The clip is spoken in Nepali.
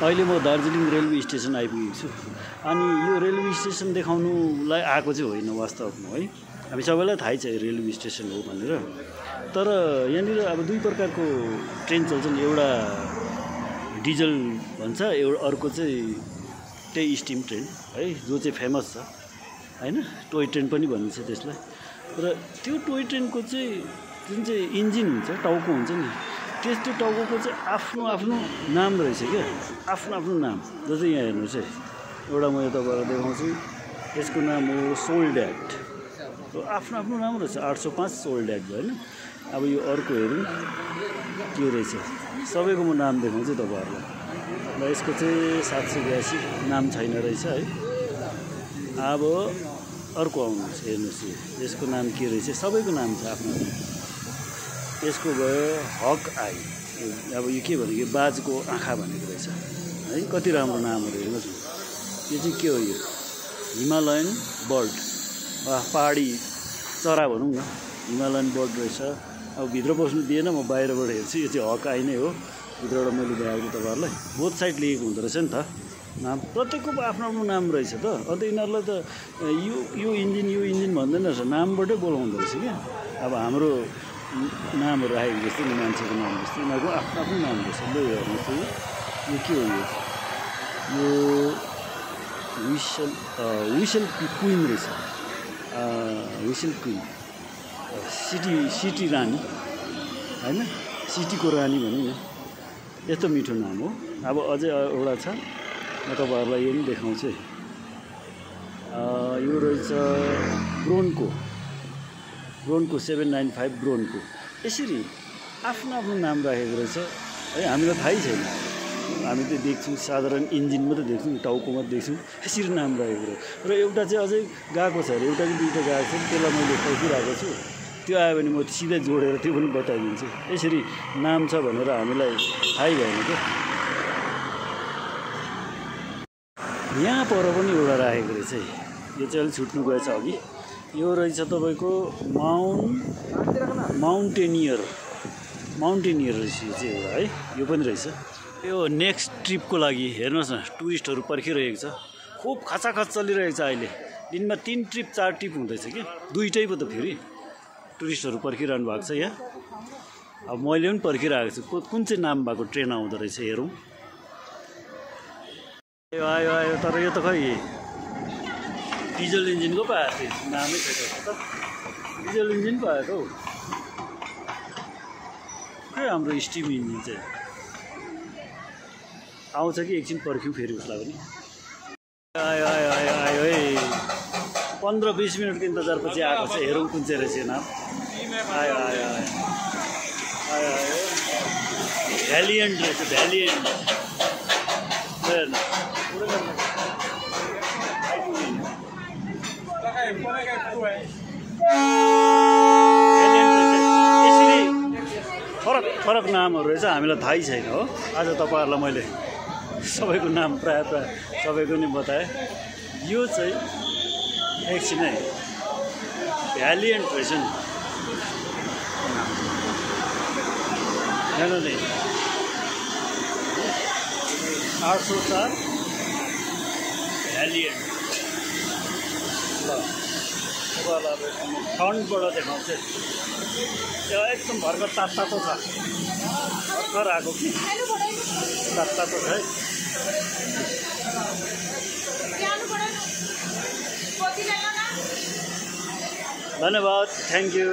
अहिले म दार्जिलिङ रेलवे स्टेसन आइपुगेको छु। अनि यो रेलवे स्टेसन देखाउनुलाई आएको चाहिँ होइन वास्तवमा, है। हामी सबैलाई थाहै छ रेलवे स्टेसन हो भनेर। तर यहाँनिर अब दुई प्रकारको ट्रेन चल्छन्, एउटा डिजल भन्छ, एउटा अर्को चाहिँ त्यही स्टिम ट्रेन, है, जो चाहिँ फेमस छ, हैन। टोय ट्रेन पनि भनिन्छ त्यसलाई। र त्यो टोय ट्रेनको चाहिँ जुन चाहिँ इन्जिन हुन्छ, टाउको हुन्छ नि, त्यो टाउको चाहिँ आफ्नो आफ्नो नाम रहेछ क्या, आफ्नो आफ्नो नाम। जस्तै यहाँ हेर्नुहोस् है, एउटा म यो तपाईँलाई देखाउँछु। यसको नाम हो सोल्ड्याट। आफ्नो आफ्नो नाम रहेछ। 805 सोल्ड्याट भयो, होइन। अब यो अर्को हेरौँ के रहेछ, सबैको म नाम देखाउँछु तपाईँहरूलाई। र यसको चाहिँ 782 नाम छैन रहेछ, है। अब अर्को आउनुहोस्, हेर्नुहोस् यसको नाम के रहेछ, सबैको नाम छ आफ्नो। यसको भयो हक आई। अब यो के भनेको, बाजको आँखा भनेको रहेछ, है। कति राम्रो नामहरू, हेर्नुहोस् न। यो चाहिँ के हो, यो हिमालयन बर्ड, पहाडी चरा भनौँ न, हिमालयन बर्ड रहेछ। अब भित्र पस्नु दिएन, म बाहिरबाट हेर्छु। यो चाहिँ हक आई नै हो, भित्रबाट मैले देखाएको तपाईँहरूलाई। बोथ साइड लेखेको हुँदो रहेछ नि त नाम, प्रत्येकको आफ्नो आफ्नो नाम रहेछ त। अन्त यिनीहरूलाई त यो इन्जिन भन्दैन रहेछ, नामबाटै बोलाउँदो रहेछ क्या। अब हाम्रो नामहरू राखेको जस्तो नि, मान्छेको नाम जस्तो यिनीहरूको आफ्नो आफ्नो नाम रहेछ। ल हेर्नुहोस्, यो के हो, यो विसल क्विन रहेछ, विसल क्विन। सिटी रानी, होइन, सिटीको रानी भनौँ न। यस्तो मिठो नाम हो। अब अझै एउटा छ, म तपाईँहरूलाई यो पनि देखाउँछु है। यो रहेछ ब्रोनको 795 ब्रोनको। यसरी आफ्नो आफ्नो नाम राखेको रहेछ, है। हामीलाई थाहै छैन, हामी त देख्छौँ साधारण इन्जिन मात्रै देख्छौँ, टाउको मात्रै देख्छौँ, यसरी नाम राखेको रहेछ। र एउटा चाहिँ अझै गएको छ अरे, एउटा कि दुईवटा गएको छ, त्यसलाई मैले पर्खिरहेको छु। त्यो आयो भने म सिधै जोडेर त्यो पनि बताइदिन्छु। यसरी नाम छ भनेर हामीलाई थाहै भएन क्या। यहाँ पर पनि एउटा राखेको रहेछ है, यो चाहिँ अलिक छुट्नु गएछ अघि। यो रहेछ तपाईँको माउन्टेनियर रहेछ यो चाहिँ एउटा, है। यो पनि रहेछ। यो नेक्स्ट ट्रिपको लागि हेर्नुहोस् न, टुरिस्टहरू पर्खिरहेको छ। खुब खचाखच चलिरहेको छ अहिले। दिनमा 3 ट्रिप 4 ट्रिप हुँदैछ कि, दुईटै पो त फेरि टुरिस्टहरू पर्खिरहनु भएको छ यहाँ। अब मैले पनि पर्खिरहेको छु, कुन चाहिँ नाम भएको ट्रेन आउँदो रहेछ, हेरौँ। आयो तर यो त खै डिजल इन्जिनको पो आएको थियो, नामै छैन त। डिजल इन्जिन पो आयो त हौ, खै हाम्रो स्टिम इन्जिन चाहिँ आउँछ कि एकछिन पर्ख्यौँ फेरि उसलाई पनि। आयो है, 15-20 मिनटको इन्तजारपछि आएको छ। हेरौँ कुन चाहिँ रहेछ नाम। आयो भ्यालिएन्ट रहेछ, भ्यालिएन्ट। यसरी फरक नामहरू रहेछ, हामीलाई थाहै छैन हो। आज तपाईँहरूलाई मैले सबैको नाम प्रायः सबैको नै बताएँ। यो चाहिँ एकछिन है, भ्यालिएन्ट रहेछ नि, हेर्नु नि, 804 भ्यालिएन्ट। ल तपाईँहरूलाई फ्रन्टबाट देखाउँछु। त्यो एकदम भर्खर तातो छ, भर्खर आएको कि तातो छ है। धन्यवाद, थ्याङ्क यू।